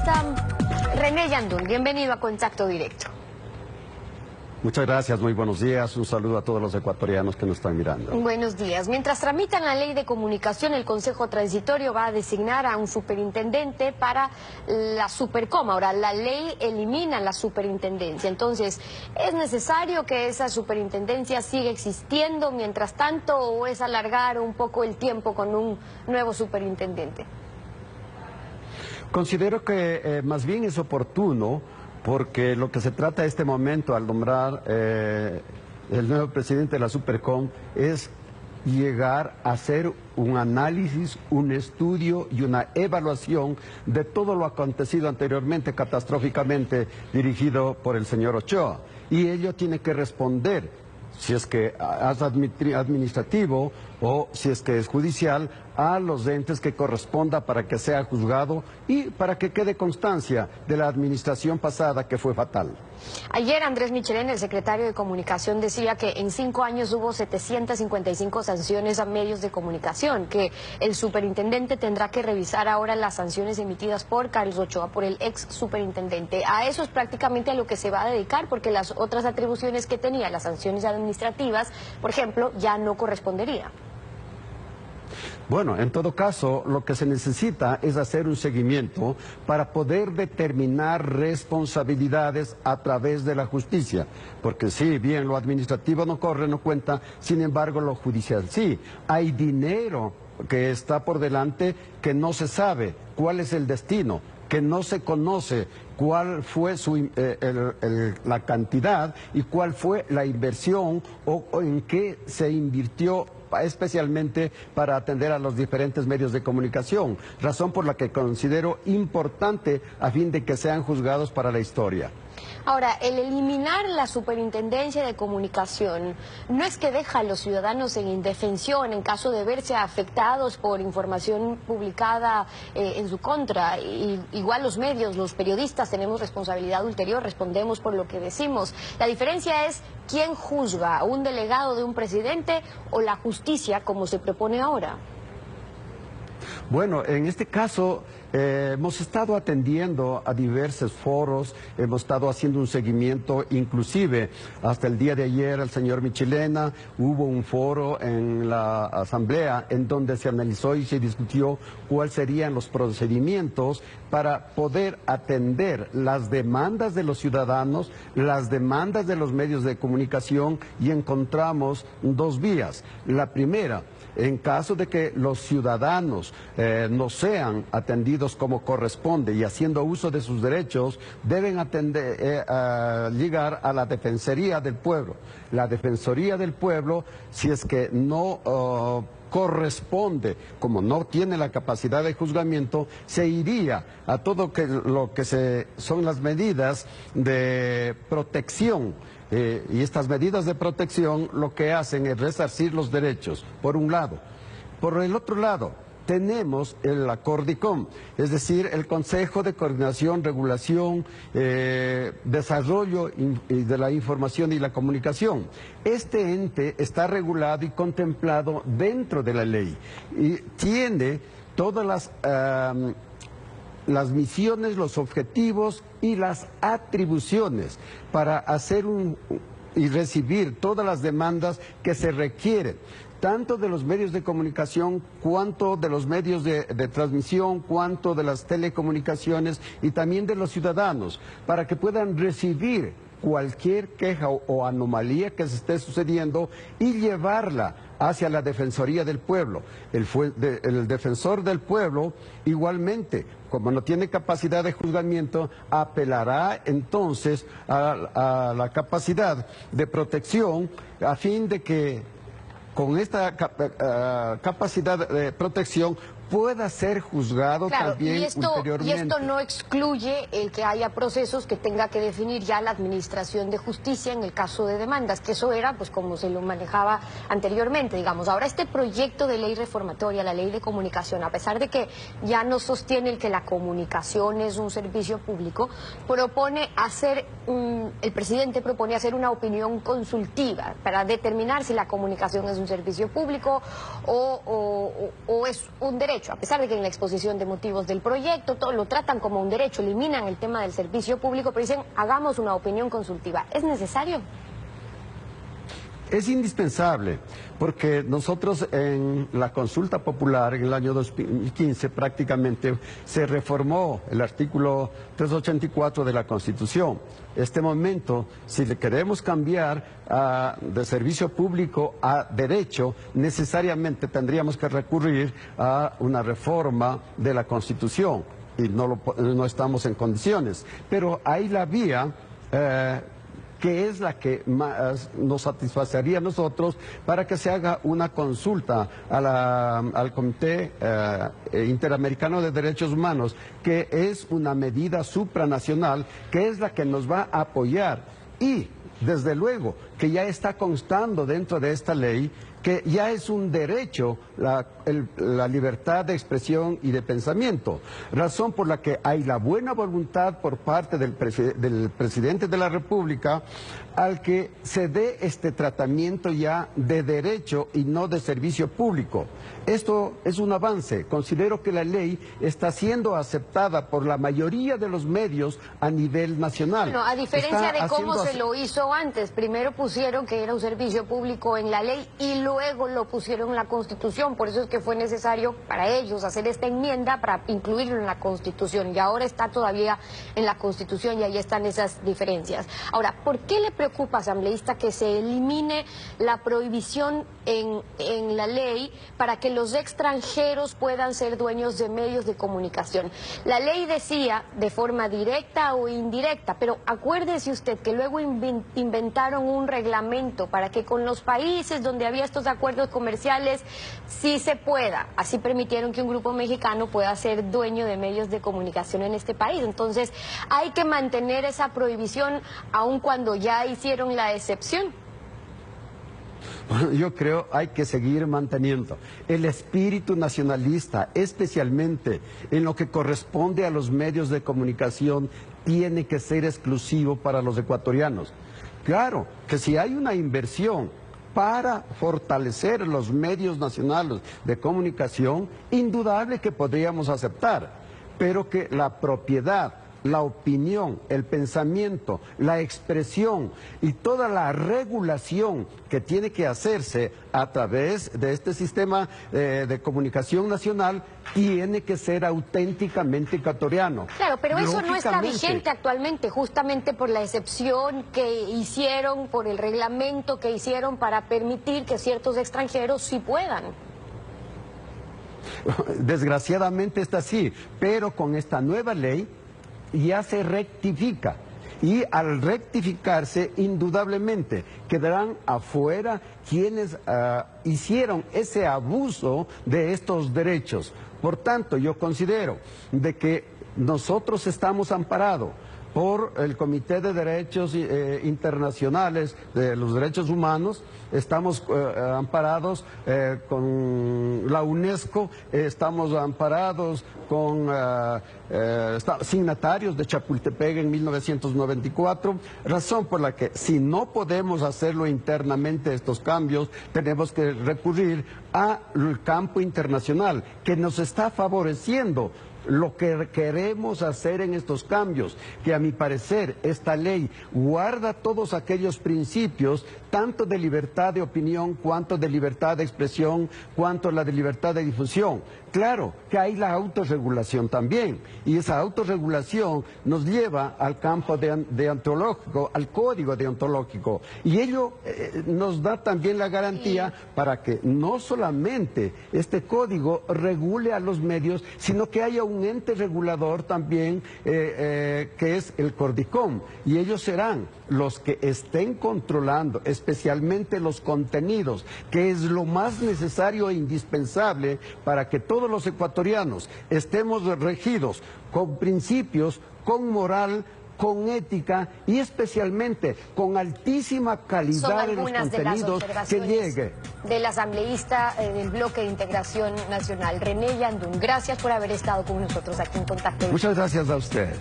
está René Yandún. Bienvenido a Contacto Directo. Muchas gracias, muy buenos días. Un saludo a todos los ecuatorianos que nos están mirando. Buenos días. Mientras tramitan la ley de comunicación, el Consejo Transitorio va a designar a un superintendente para la Supercom. Ahora, la ley elimina la superintendencia. Entonces, ¿es necesario que esa superintendencia siga existiendo mientras tanto o es alargar un poco el tiempo con un nuevo superintendente? Considero que más bien es oportuno, porque lo que se trata en este momento al nombrar el nuevo presidente de la Supercom es llegar a hacer un análisis, un estudio y una evaluación de todo lo acontecido anteriormente, catastróficamente dirigido por el señor Ochoa. Y ello tiene que responder, si es que es administrativo o si es que es judicial, a los entes que corresponda para que sea juzgado y para que quede constancia de la administración pasada que fue fatal. Ayer Andrés Michelena, el secretario de Comunicación, decía que en 5 años hubo 755 sanciones a medios de comunicación, que el superintendente tendrá que revisar ahora las sanciones emitidas por Carlos Ochoa, por el ex superintendente. A eso es prácticamente a lo que se va a dedicar, porque las otras atribuciones que tenía, las sanciones administrativas, por ejemplo, ya no correspondería. Bueno, en todo caso, lo que se necesita es hacer un seguimiento para poder determinar responsabilidades a través de la justicia. Porque sí, bien, lo administrativo no corre, no cuenta, sin embargo, lo judicial sí. Hay dinero que está por delante que no se sabe cuál es el destino, que no se conoce cuál fue la cantidad y cuál fue la inversión o en qué se invirtió especialmente para atender a los diferentes medios de comunicación, razón por la que considero importante a fin de que sean juzgados para la historia. Ahora, el eliminar la superintendencia de comunicación no es que deja a los ciudadanos en indefensión en caso de verse afectados por información publicada en su contra. Igual los medios, los periodistas tenemos responsabilidad ulterior, respondemos por lo que decimos. La diferencia es quién juzga, un delegado de un presidente o la justicia como se propone ahora. Bueno, en este caso hemos estado atendiendo a diversos foros, hemos estado haciendo un seguimiento, inclusive hasta el día de ayer el señor Michelena hubo un foro en la asamblea en donde se analizó y se discutió cuáles serían los procedimientos para poder atender las demandas de los ciudadanos, las demandas de los medios de comunicación, y encontramos 2 vías. La primera, en caso de que los ciudadanos no sean atendidos como corresponde y haciendo uso de sus derechos, deben llegar a la Defensoría del Pueblo. La Defensoría del Pueblo, si es que no corresponde, como no tiene la capacidad de juzgamiento, se iría a todo lo que son las medidas de protección. Y estas medidas de protección lo que hacen es resarcir los derechos, por un lado. Por el otro lado, tenemos el Acordicom, es decir, el Consejo de Coordinación, Regulación, Desarrollo de la Información y la Comunicación. Este ente está regulado y contemplado dentro de la ley y tiene todas las misiones, los objetivos y las atribuciones para hacer y recibir todas las demandas que se requieren, tanto de los medios de comunicación, cuanto de los medios de transmisión, cuanto de las telecomunicaciones y también de los ciudadanos, para que puedan recibir cualquier queja o anomalía que se esté sucediendo y llevarla hacia la Defensoría del Pueblo. El defensor del pueblo, igualmente, como no tiene capacidad de juzgamiento, apelará entonces a la capacidad de protección a fin de que con esta capacidad de protección pueda ser juzgado también ulteriormente. Y esto no excluye el que haya procesos que tenga que definir ya la Administración de Justicia en el caso de demandas, que eso era pues como se lo manejaba anteriormente, digamos. Ahora este proyecto de ley reformatoria, la ley de comunicación, a pesar de que ya no sostiene el que la comunicación es un servicio público, propone hacer, el presidente propone hacer una opinión consultiva para determinar si la comunicación es un servicio público o es un derecho. derecho, a pesar de que en la exposición de motivos del proyecto todo lo tratan como un derecho, eliminan el tema del servicio público, pero dicen, hagamos una opinión consultiva. ¿Es necesario? Es indispensable, porque nosotros en la consulta popular en el año 2015 prácticamente se reformó el artículo 384 de la Constitución. Este momento, si le queremos cambiar de servicio público a derecho, necesariamente tendríamos que recurrir a una reforma de la Constitución y no estamos en condiciones. Pero hay la vía que es la que más nos satisfacería a nosotros para que se haga una consulta al Comité Interamericano de Derechos Humanos, que es una medida supranacional, que es la que nos va a apoyar. Y, desde luego, que ya está constando dentro de esta ley que ya es un derecho la libertad de expresión y de pensamiento, razón por la que hay la buena voluntad por parte del presidente de la República al que se dé este tratamiento ya de derecho y no de servicio público. Esto es un avance. Considero que la ley está siendo aceptada por la mayoría de los medios a nivel nacional. No, a diferencia de cómo se lo hizo antes, primero pusieron que era un servicio público en la ley y luego lo pusieron en la Constitución, por eso es que fue necesario para ellos hacer esta enmienda para incluirlo en la Constitución, y ahora está todavía en la Constitución y ahí están esas diferencias. Ahora, ¿por qué le preocupa, asambleísta, que se elimine la prohibición en la ley para que los extranjeros puedan ser dueños de medios de comunicación? La ley decía de forma directa o indirecta, pero acuérdese usted que luego inventaron un reglamento para que con los países donde había estos acuerdos comerciales sí se pueda. Así permitieron que un grupo mexicano pueda ser dueño de medios de comunicación en este país. Entonces hay que mantener esa prohibición aun cuando ya hicieron la excepción. Yo creo hay que seguir manteniendo el espíritu nacionalista, especialmente en lo que corresponde a los medios de comunicación, tiene que ser exclusivo para los ecuatorianos. Claro que si hay una inversión para fortalecer los medios nacionales de comunicación, indudable que podríamos aceptar, pero que la propiedad, la opinión, el pensamiento, la expresión y toda la regulación que tiene que hacerse a través de este sistema de comunicación nacional tiene que ser auténticamente ecuatoriano. Claro, pero eso no está vigente actualmente, justamente por la excepción que hicieron, por el reglamento que hicieron para permitir que ciertos extranjeros sí puedan. Desgraciadamente está así, pero con esta nueva ley ya se rectifica, y al rectificarse indudablemente quedarán afuera quienes hicieron ese abuso de estos derechos. Por tanto, yo considero de que nosotros estamos amparados por el Comité de Derechos Internacionales de los Derechos Humanos, estamos amparados con la UNESCO, estamos amparados con signatarios de Chapultepec en 1994, razón por la que si no podemos hacerlo internamente estos cambios, tenemos que recurrir al campo internacional, que nos está favoreciendo lo que queremos hacer en estos cambios, que a mi parecer esta ley guarda todos aquellos principios, tanto de libertad de opinión, cuanto de libertad de expresión, cuanto la de libertad de difusión. Claro que hay la autorregulación también, y esa autorregulación nos lleva al campo deontológico, al código deontológico, y ello nos da también la garantía para que no solamente este código regule a los medios, sino que haya un ente regulador también que es el CORDICOM, y ellos serán los que estén controlando especialmente los contenidos, que es lo más necesario e indispensable para que todos los ecuatorianos estemos regidos con principios, con moral, con ética y especialmente con altísima calidad de los contenidos que llegue. Del asambleísta del Bloque de Integración Nacional, René Yandún. Gracias por haber estado con nosotros aquí en Contacto. Muchas gracias a usted.